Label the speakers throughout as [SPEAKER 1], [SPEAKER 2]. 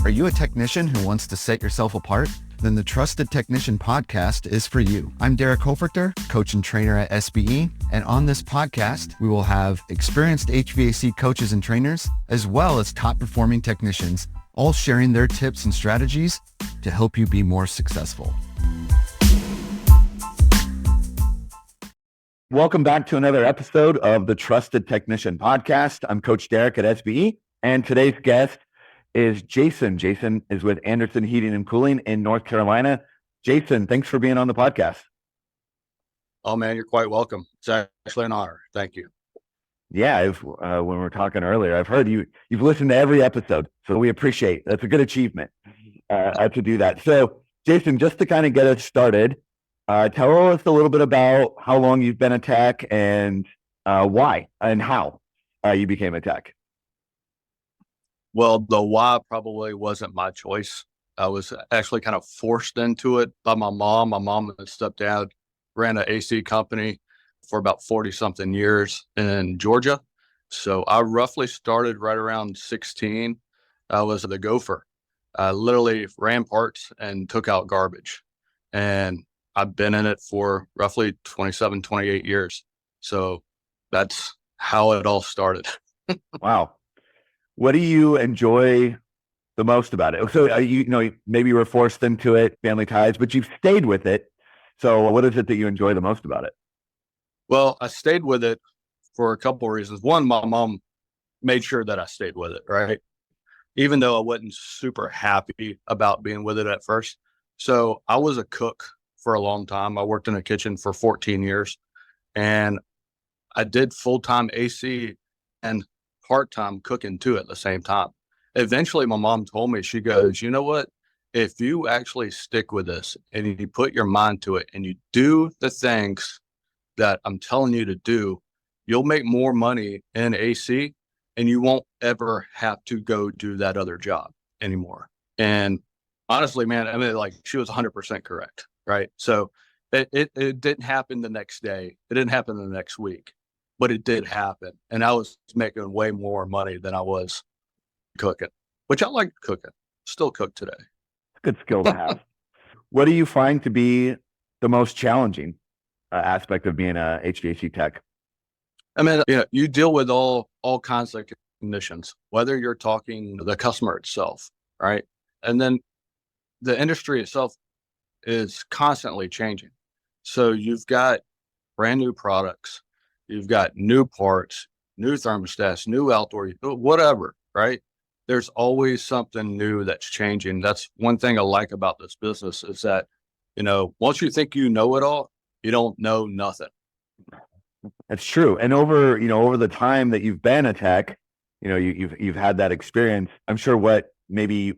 [SPEAKER 1] Are you a technician who wants to set yourself apart? Then the Trusted Technician podcast is for you. I'm Derek Hoferter, coach and trainer at SBE, and on this podcast, we will have experienced HVAC coaches and trainers, as well as top-performing technicians, all sharing their tips and strategies to help you be more successful.
[SPEAKER 2] Welcome back to another episode of the Trusted Technician podcast. I'm Coach Derek at SBE, and today's guest is Jason. Jason is with Andersen Heating Cooling in North Carolina. Jason, thanks for being on the podcast.
[SPEAKER 3] Oh man, you're quite welcome. It's actually an honor. Thank you.
[SPEAKER 2] Yeah, when we were talking earlier, I've heard you've listened to every episode, so we appreciate it. That's a good achievement to do that. So, Jason, just to kind of get us started, tell us a little bit about how long you've been a tech and why and how you became a tech.
[SPEAKER 3] Well, the why probably wasn't my choice. I was actually kind of forced into it by my mom. My mom and stepdad ran an AC company for about 40 something years in Georgia. So I roughly started right around 16. I was the gopher. I literally ran parts and took out garbage. And I've been in it for roughly 27, 28 years. So that's how it all started.
[SPEAKER 2] Wow. What do you enjoy the most about it? So maybe you were forced into it, family ties, but you've stayed with it. So what is it that you enjoy the most about it?
[SPEAKER 3] Well, I stayed with it for a couple of reasons. One, my mom made sure that I stayed with it, right? Even though I wasn't super happy about being with it at first. So I was a cook for a long time. I worked in a kitchen for 14 years and I did full-time AC and part-time cooking too at the same time. Eventually my mom told me, she goes, you know what, if you actually stick with this and you put your mind to it and you do the things that I'm telling you to do, you'll make more money in AC and you won't ever have to go do that other job anymore. And honestly, man, I mean, like, she was 100% correct. Right. So it didn't happen the next day. It didn't happen the next week, but it did happen. And I was making way more money than I was cooking, which I like cooking. Still cook today.
[SPEAKER 2] Good skill to have. What do you find to be the most challenging aspect of being a HVAC tech?
[SPEAKER 3] I mean, you deal with all kinds of conditions, whether you're talking the customer itself, right? And then the industry itself is constantly changing. So you've got brand new products, you've got new parts, new thermostats, new outdoor, whatever, right? There's always something new that's changing. That's one thing I like about this business is that, once you think you know it all, you don't know nothing.
[SPEAKER 2] That's true. And over the time that you've been a tech, you've had that experience. I'm sure what maybe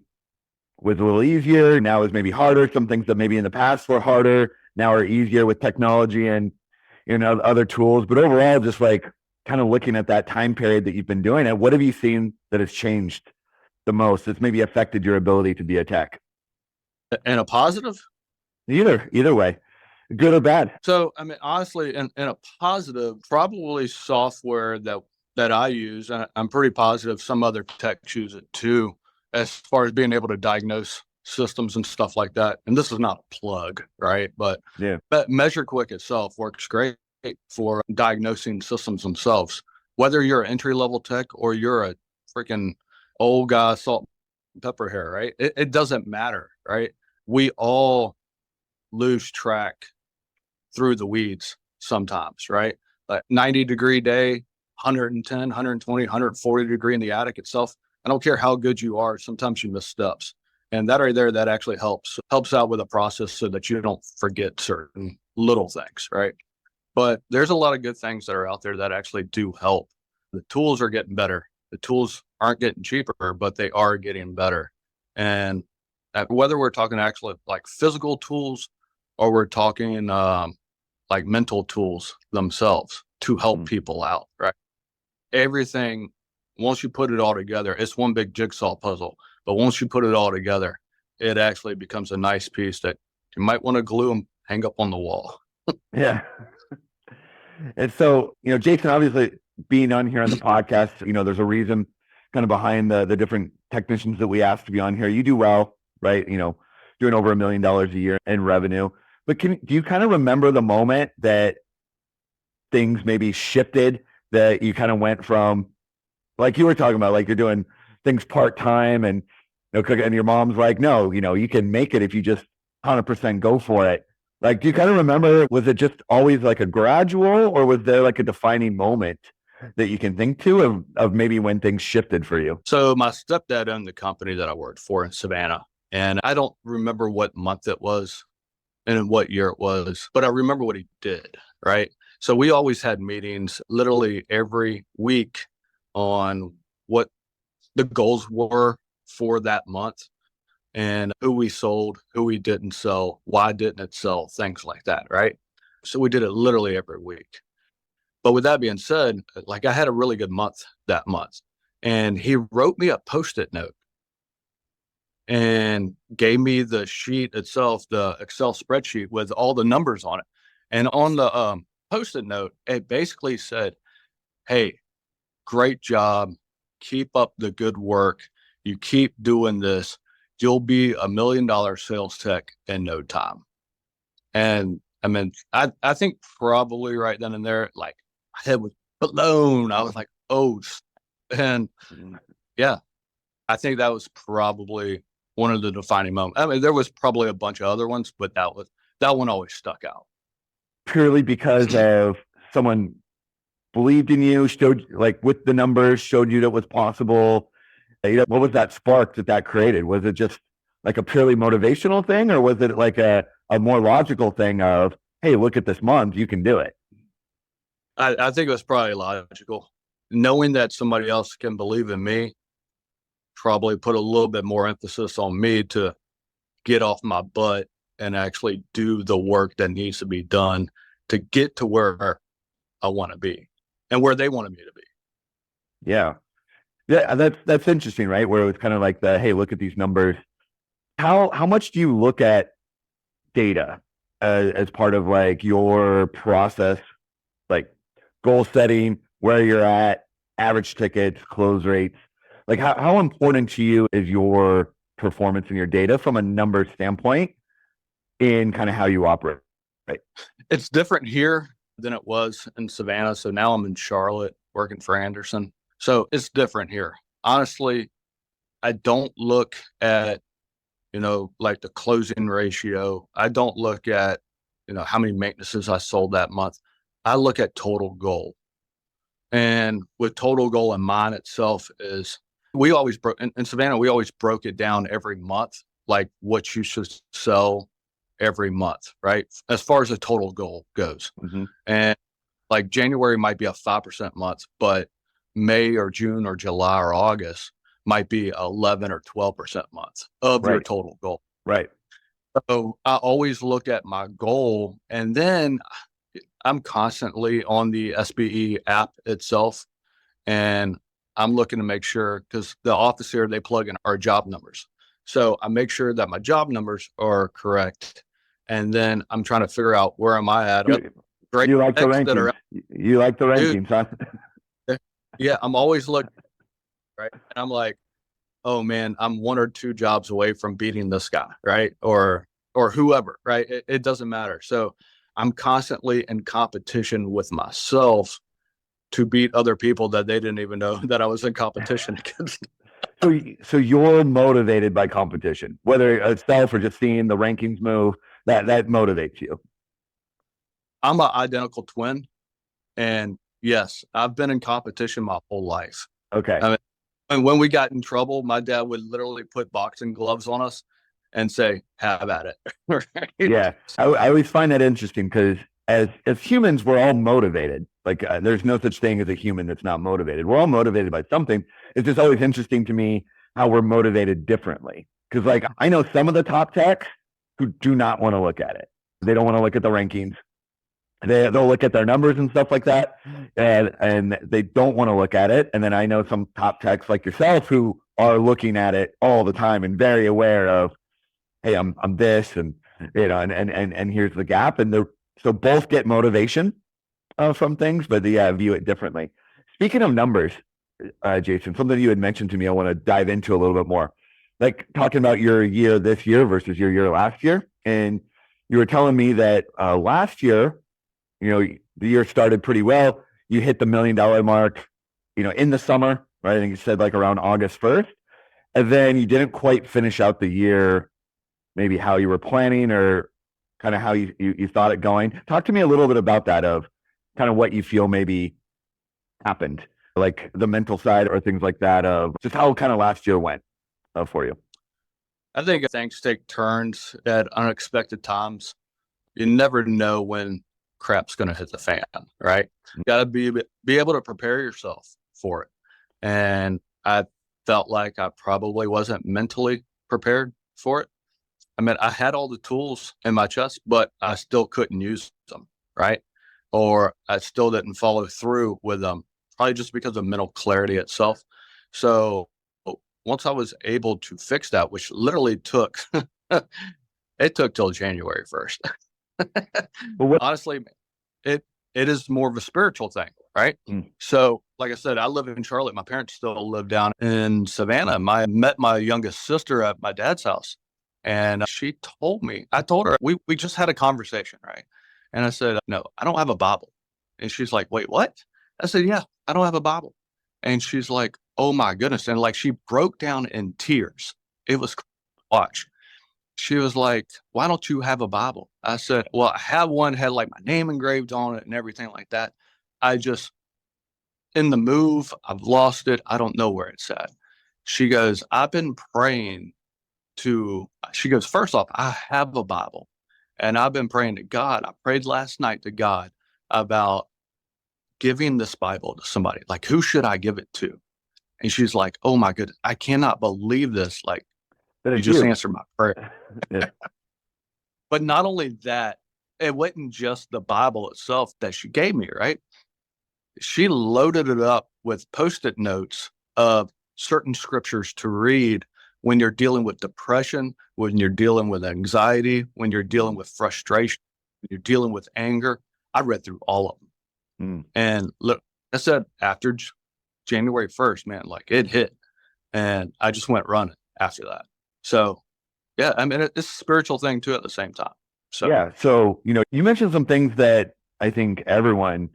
[SPEAKER 2] was a little easier now is maybe harder. Some things that maybe in the past were harder now are easier with technology and other tools. But overall, just like kind of looking at that time period that you've been doing it, what have you seen that has changed the most that's maybe affected your ability to be a tech?
[SPEAKER 3] And a positive?
[SPEAKER 2] Either way, good or bad.
[SPEAKER 3] So, I mean, honestly, in a positive, probably software that I use, and I'm pretty positive some other techs use it too, as far as being able to diagnose systems and stuff like that. And this is not a plug, right? But Measure Quick itself works great for diagnosing systems themselves. Whether you're an entry-level tech or you're a freaking old guy, salt and pepper hair, right? It doesn't matter, right? We all lose track through the weeds sometimes, right? Like 90-degree day, 110, 120, 140 degree in the attic itself. I don't care how good you are. Sometimes you miss steps, and that right there, that actually helps out with a process so that you don't forget certain little things, right? But there's a lot of good things that are out there that actually do help. The tools are getting better. The tools aren't getting cheaper, but they are getting better. And whether we're talking actually like physical tools or we're talking like mental tools themselves to help people out, right? Everything, once you put it all together, it's one big jigsaw puzzle. But once you put it all together, it actually becomes a nice piece that you might want to glue and hang up on the wall.
[SPEAKER 2] Yeah. And so, Jason, obviously being on here on the podcast, there's a reason kind of behind the different technicians that we ask to be on here, you do well, right? Doing over $1 million a year in revenue. But do you kind of remember the moment that things maybe shifted, that you kind of went from, like you were talking about, like you're doing things part-time and and your mom's like, no, you can make it if you just 100% go for it. Like, do you kind of remember, was it just always like a gradual, or was there like a defining moment that you can think to of maybe when things shifted for you?
[SPEAKER 3] So my stepdad owned the company that I worked for in Savannah, and I don't remember what month it was and in what year it was, but I remember what he did, right? So we always had meetings literally every week on what the goals were for that month and who we sold, who we didn't sell, why didn't it sell, things like that, right? So we did it literally every week. But with that being said, like I had a really good month that month, and he wrote me a Post-it note and gave me the sheet itself, the Excel spreadsheet with all the numbers on it. And on the Post-it note, it basically said, hey, great job. Keep up the good work. You keep doing this. You'll be $1 million sales tech in no time. And I mean, I think probably right then and there, like my head was blown. I was like, oh, and yeah, I think that was probably one of the defining moments. I mean, there was probably a bunch of other ones, but that one always stuck out.
[SPEAKER 2] Purely because of someone believed in you, showed, like with the numbers, showed you that was possible. What was that spark that created? Was it just like a purely motivational thing, or was it like a more logical thing of, hey, look at this month, you can do it?
[SPEAKER 3] I think it was probably logical. Knowing that somebody else can believe in me probably put a little bit more emphasis on me to get off my butt and actually do the work that needs to be done to get to where I want to be and where they wanted me to be.
[SPEAKER 2] Yeah. Yeah, that's interesting, right? Where it was kind of like hey, look at these numbers. How much do you look at data as part of like your process, like goal setting, where you're at, average tickets, close rates? Like how important to you is your performance in your data from a number standpoint in kind of how you operate? Right.
[SPEAKER 3] It's different here than it was in Savannah. So now I'm in Charlotte working for Andersen. So it's different here. Honestly, I don't look at, like the closing ratio. I don't look at, how many maintenances I sold that month. I look at total goal. And with total goal in mind itself is we always broke in Savannah, we always broke it down every month, like what you should sell every month, right? As far as the total goal goes.
[SPEAKER 2] Mm-hmm.
[SPEAKER 3] And like January might be a 5% month, but May or June or July or August might be 11 or 12% month of your total goal.
[SPEAKER 2] Right.
[SPEAKER 3] So I always look at my goal, and then I'm constantly on the SBE app itself, and I'm looking to make sure, because the office here, they plug in our job numbers. So I make sure that my job numbers are correct. And then I'm trying to figure out where am I at.
[SPEAKER 2] You like the rankings. You like the rankings, huh?
[SPEAKER 3] Yeah, I'm always looking, right? And I'm like, oh man, I'm 1 or 2 jobs away from beating this guy, right? Or whoever, right? It doesn't matter. So I'm constantly in competition with myself to beat other people that they didn't even know that I was in competition against.
[SPEAKER 2] So you're motivated by competition, whether itself or just seeing the rankings move, that motivates you.
[SPEAKER 3] I'm an identical twin, and yes, I've been in competition my whole life.
[SPEAKER 2] Okay.
[SPEAKER 3] And when we got in trouble, my dad would literally put boxing gloves on us and say, have at it. Right?
[SPEAKER 2] Yeah. I always find that interesting because as humans, we're all motivated. Like there's no such thing as a human that's not motivated. We're all motivated by something. It's just always interesting to me how we're motivated differently. Because like I know some of the top techs who do not want to look at it. They don't want to look at the rankings. They'll look at their numbers and stuff like that, and they don't want to look at it. And then I know some top techs like yourself who are looking at it all the time and very aware of, hey, I'm this, and and here's the gap, and so both get motivation from things, but view it differently. Speaking of numbers, Jason, something you had mentioned to me, I want to dive into a little bit more. Like talking about your year this year versus your year last year. And you were telling me that last year, the year started pretty well. You hit the $1 million mark, in the summer, right? I think you said like around August 1st. And then you didn't quite finish out the year, maybe how you were planning or kind of how you thought it going. Talk to me a little bit about that, of kind of what you feel maybe happened, like the mental side or things like that, of just how kind of last year went for you.
[SPEAKER 3] I think things take turns at unexpected times. You never know when crap's going to hit the fan, right? You got to be able to prepare yourself for it. And I felt like I probably wasn't mentally prepared for it. I mean, I had all the tools in my chest, but I still couldn't use them, right? Or I still didn't follow through with them, probably just because of mental clarity itself. So once I was able to fix that, which literally took, it took till January 1st.
[SPEAKER 2] But
[SPEAKER 3] Honestly, it is more of a spiritual thing, right?
[SPEAKER 2] Mm.
[SPEAKER 3] So, like I said, I live in Charlotte. My parents still live down in Savannah. I met my youngest sister at my dad's house, and she told me, I told her, we just had a conversation, right? And I said, no, I don't have a Bible. And she's like, wait, what? I said, yeah, I don't have a Bible. And she's like, oh my goodness. And like, she broke down in tears. It was watch. She was like, why don't you have a Bible? I said, well, I have one, had like my name engraved on it and everything like that. I just, in the move, I've lost it. I don't know where it's at. She goes, I've been praying she goes, first off, I have a Bible and I've been praying to God. I prayed last night to God about giving this Bible to somebody. Like, who should I give it to? And she's like, oh my goodness, I cannot believe this. Like, you just answered my prayer.
[SPEAKER 2] Yeah.
[SPEAKER 3] But not only that, it wasn't just the Bible itself that she gave me, right? She loaded it up with Post-it notes of certain scriptures to read when you're dealing with depression, when you're dealing with anxiety, when you're dealing with frustration, when you're dealing with anger. I read through all of them.
[SPEAKER 2] Mm.
[SPEAKER 3] And look, I said, after January 1st, man, like it hit. And I just went running after that. So, yeah, I mean, it's a spiritual thing too at the same time. So,
[SPEAKER 2] yeah. So, you mentioned some things that I think everyone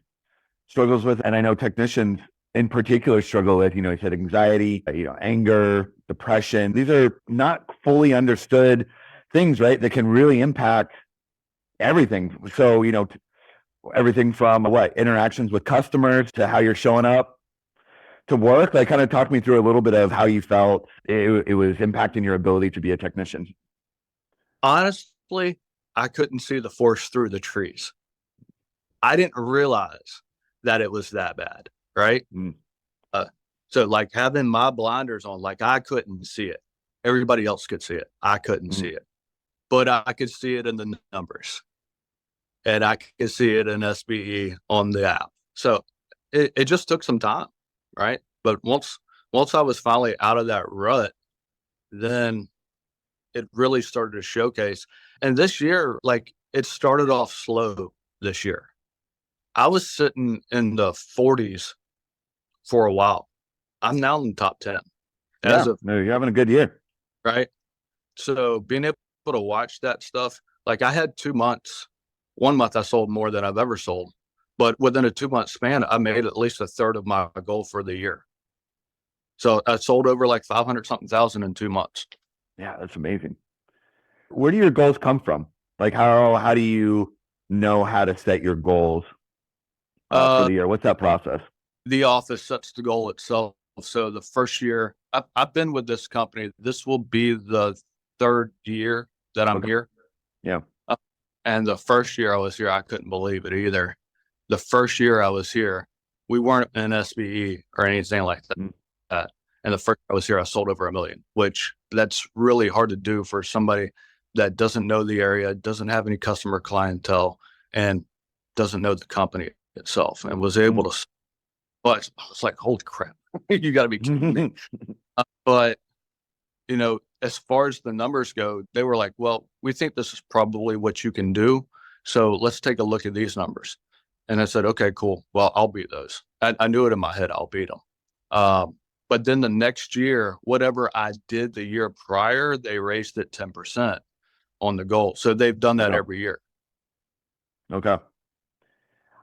[SPEAKER 2] struggles with. And I know technicians in particular struggle with, you said anxiety, anger, depression. These are not fully understood things, right? That can really impact everything. So, everything from interactions with customers to how you're showing up to work. Like, kind of talk me through a little bit of how you felt it was impacting your ability to be a technician.
[SPEAKER 3] honestly, I couldn't see the forest through the trees. I didn't realize that it was that bad, right?
[SPEAKER 2] Mm.
[SPEAKER 3] So like having my blinders on, like I couldn't see it. Everybody else could see it. I couldn't see it, but I could see it in the numbers, and I could see it in SBE on the app. So it just took some time, right? But once I was finally out of that rut, then it really started to showcase. And this year, like it started off slow this year. I was sitting in the 40s for a while. I'm now in the top 10
[SPEAKER 2] Yeah, you're having a good year.
[SPEAKER 3] right? So being able to watch that stuff, like I had 2 months, 1 month I sold more than I've ever sold, but within a 2 month span, I made at least a third of my goal for the year. So I sold over like 500 something thousand in 2 months.
[SPEAKER 2] Yeah, that's amazing. Where do your goals come from? Like how do you know how to set your goals for the year? What's that process?
[SPEAKER 3] The office sets the goal itself. So the first year, I've been with this company. This will be the third year that I'm here.
[SPEAKER 2] Yeah.
[SPEAKER 3] And the first year I was here, I couldn't believe it either. The first year I was here, we weren't in SBE or anything like that. And the first year I was here, I sold over $1 million, which that's really hard to do for somebody that doesn't know the area, doesn't have any customer clientele, and doesn't know the company itself, and was able to. But I was like, holy crap, you got to be kidding me. But, as far as the numbers go, they were like, well, we think this is probably what you can do. So let's take a look at these numbers. And I said, okay, cool. Well, I'll beat those. I knew it in my head. I'll beat them. But then the next year, whatever I did the year prior, they raised it 10% on the goal. So they've done that every year.
[SPEAKER 2] Okay.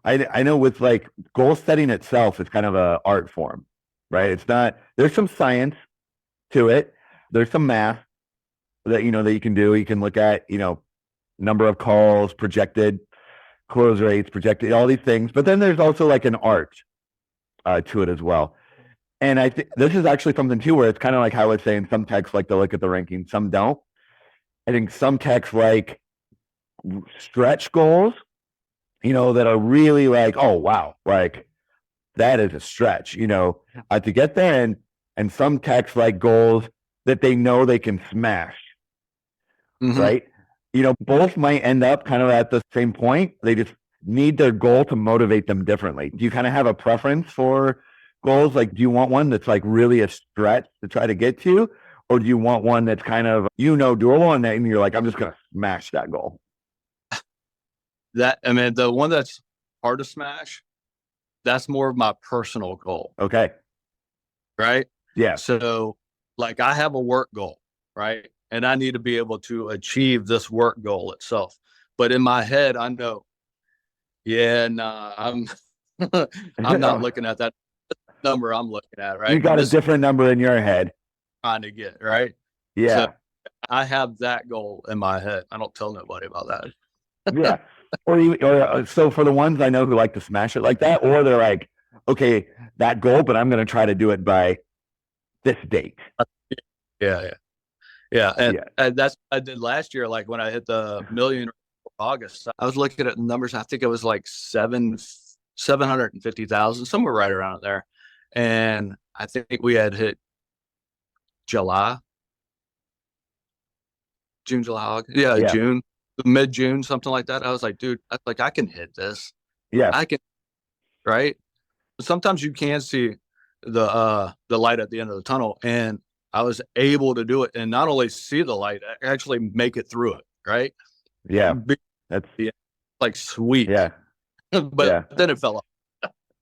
[SPEAKER 2] I know with like goal setting itself is kind of a art form, right? It's not, there's some science to it. There's some math that, that you can do. You can look at, number of calls, projected close rates, projected, all these things. But then there's also like an art to it as well. And I think this is actually something too, where it's kind of like how I was saying, some techs like to look at the ranking, some don't. I think some techs like stretch goals, that are really like, oh, wow, like that is a stretch, to get there. And some techs like goals that they know they can smash, right? Both might end up kind of at the same point. They just need their goal to motivate them differently. Do you kind of have a preference for goals? Like, do you want one that's like really a stretch to try to get to? Or do you want one that's kind of, doable and you're like, I'm just going to smash that goal?
[SPEAKER 3] The one that's hard to smash, that's more of my personal goal.
[SPEAKER 2] Okay.
[SPEAKER 3] Right?
[SPEAKER 2] Yeah.
[SPEAKER 3] So like I have a work goal, right? And I need to be able to achieve this work goal itself. But in my head, I know, I'm I'm not looking at that number I'm looking at, right?
[SPEAKER 2] You got a different number in your head.
[SPEAKER 3] Trying to get, right?
[SPEAKER 2] Yeah.
[SPEAKER 3] So I have that goal in my head. I don't tell nobody about that.
[SPEAKER 2] Yeah. Or so for the ones I know who like to smash it like that, or they're like, okay, that goal, but I'm going to try to do it by this date.
[SPEAKER 3] Yeah. And that's what I did last year. Like when I hit the million August, I was looking at the numbers. I think it was like 750,000, somewhere right around there. And I think we had hit June, July, August. Yeah. June, mid-June, something like that. I was like, dude, I can hit this.
[SPEAKER 2] Yeah.
[SPEAKER 3] I can, right? Sometimes you can see the light at the end of the tunnel, and I was able to do it and not only see the light, actually make it through it, right?
[SPEAKER 2] Yeah. That's
[SPEAKER 3] like sweet.
[SPEAKER 2] Yeah.
[SPEAKER 3] But then it fell off.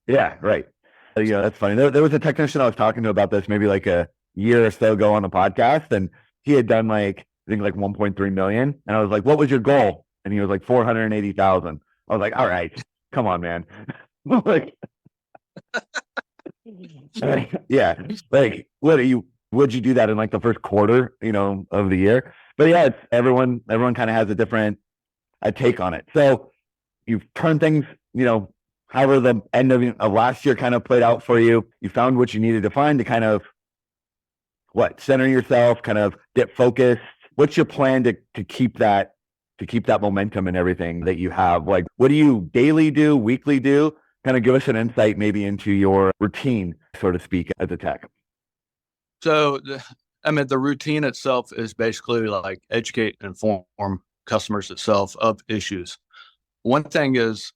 [SPEAKER 2] Yeah, right. That's funny. There was a technician I was talking to about this maybe like a year or so ago on the podcast, and he had done like, I think like 1.3 million. And I was like, what was your goal? And he was like 480,000. I was like, all right, come on, man. Like, yeah, like would you do that in like the first quarter, of the year? But yeah, it's everyone kind of has a different take on it. So you've turned things, however the end of last year kind of played out for you. You found what you needed to find to kind of center yourself, kind of get focused. What's your plan to keep that momentum and everything that you have? Like, what do you daily do, weekly do? Kind of give us an insight maybe into your routine, so to speak, as a tech.
[SPEAKER 3] So, the routine itself is basically like educate and inform customers itself of issues. One thing is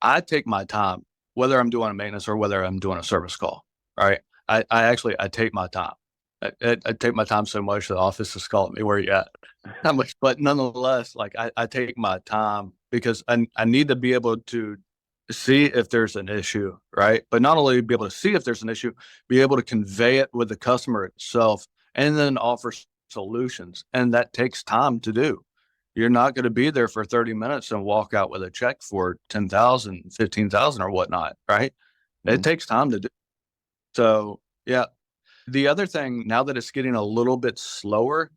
[SPEAKER 3] I take my time, whether I'm doing a maintenance or whether I'm doing a service call, right? I take my time. I take my time so much the office is calling me, where you at? How much? But nonetheless, like I take my time because I need to be able to see if there's an issue, right? But not only be able to see if there's an issue, be able to convey it with the customer itself and then offer solutions. And that takes time to do. You're not going to be there for 30 minutes and walk out with a check for 10,000, 15,000 or whatnot, right? Mm-hmm. It takes time to do. So, yeah. The other thing, now that it's getting a little bit slower,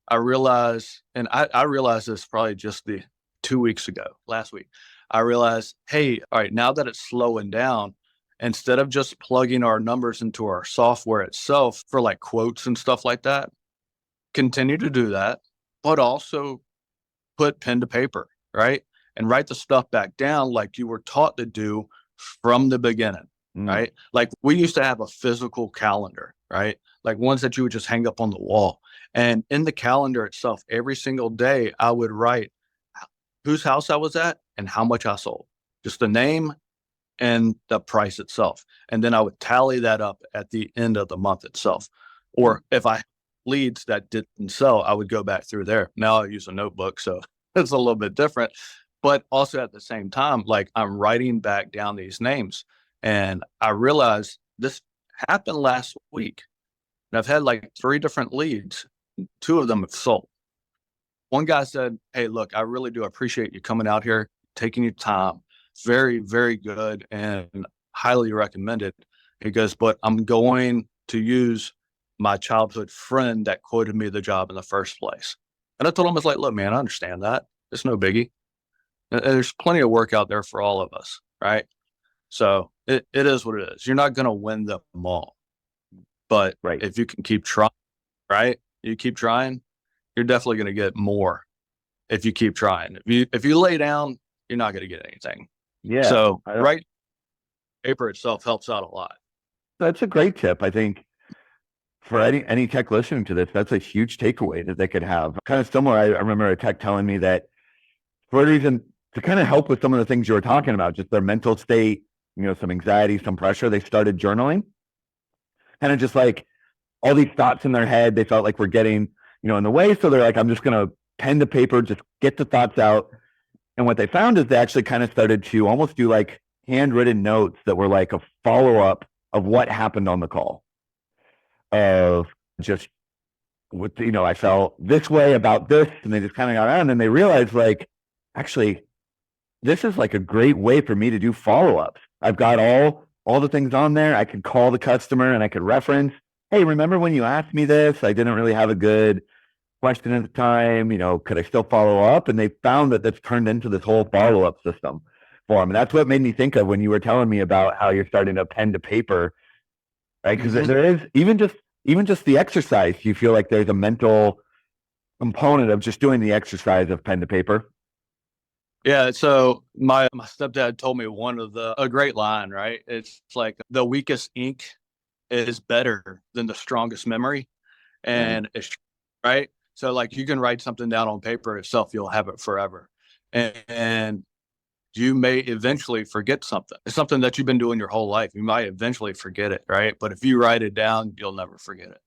[SPEAKER 3] I realize, and I realized this probably just 2 weeks ago, last week, I realized, hey, all right, now that it's slowing down, instead of just plugging our numbers into our software itself for like quotes and stuff like that, continue to do that, but also put pen to paper, right? And write the stuff back down like you were taught to do from the beginning, right? Like we used to have a physical calendar, right? Like ones that you would just hang up on the wall. And in the calendar itself, every single day, I would write whose house I was at and how much I sold, just the name and the price itself. And then I would tally that up at the end of the month itself. Or if I leads that didn't sell, I would go back through there. Now I use a notebook, so it's a little bit different. But also at the same time, like I'm writing back down these names. And I realized this happened last week. And I've had like 3 different leads. 2 of them have sold. One guy said, "Hey, look, I really do appreciate you coming out here, taking your time. Very, very good and highly recommended." He goes, "But I'm going to use my childhood friend that quoted me the job in the first place." And I told him, I was like, "Look, man, I understand that. It's no biggie. There's plenty of work out there for all of us, right?" So it is what it is. You're not going to win them all. But
[SPEAKER 2] Right.
[SPEAKER 3] if you can keep trying, right? You keep trying, you're definitely going to get more if you keep trying. If you lay down, you're not going to get anything.
[SPEAKER 2] Yeah.
[SPEAKER 3] So right, paper itself helps out a lot.
[SPEAKER 2] That's a great tip. I think for any tech listening to this, that's a huge takeaway that they could have. Kind of similar. I remember a tech telling me that for a reason to kind of help with some of the things you were talking about, just their mental state, some anxiety, some pressure, they started journaling. Kind of just like all these thoughts in their head, they felt like were getting, in the way. So they're like, I'm just going to pen to paper, just get the thoughts out. And what they found is they actually kind of started to almost do like handwritten notes that were like a follow-up of what happened on the call. Of just with, I felt this way about this, and they just kind of got on, and they realized like, actually, this is like a great way for me to do follow-ups. I've got all the things on there. I could call the customer and I could reference, "Hey, remember when you asked me this? I didn't really have a good question at the time. Could I still follow up?" And they found that that's turned into this whole follow-up system for them. And that's what made me think of when you were telling me about how you're starting to pen to paper, right? Because there is even just the exercise. You feel like there's a mental component of just doing the exercise of pen to paper.
[SPEAKER 3] Yeah. So my stepdad told me a great line, right? It's like the weakest ink is better than the strongest memory. And it's right. So like you can write something down on paper itself, you'll have it forever. And you may eventually forget something. It's something that you've been doing your whole life. You might eventually forget it, right? But if you write it down, you'll never forget it,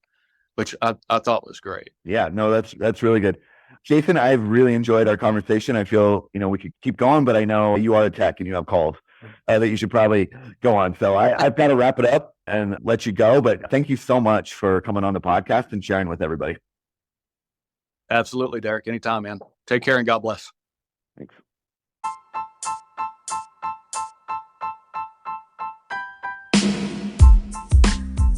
[SPEAKER 3] which I thought was great.
[SPEAKER 2] Yeah, no, that's really good. Jason, I've really enjoyed our conversation. I feel, we could keep going, but I know you are a tech and you have calls that you should probably go on. So I've got to wrap it up and let you go. But thank you so much for coming on the podcast and sharing with everybody.
[SPEAKER 3] Absolutely, Derek. Anytime, man. Take care and God bless.
[SPEAKER 2] Thanks.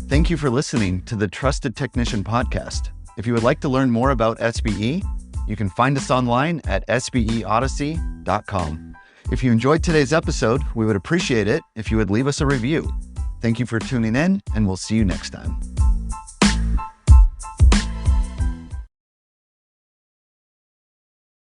[SPEAKER 1] Thank you for listening to the Trusted Technician Podcast. If you would like to learn more about SBE, you can find us online at sbeodyssey.com. If you enjoyed today's episode, we would appreciate it if you would leave us a review. Thank you for tuning in, and we'll see you next time.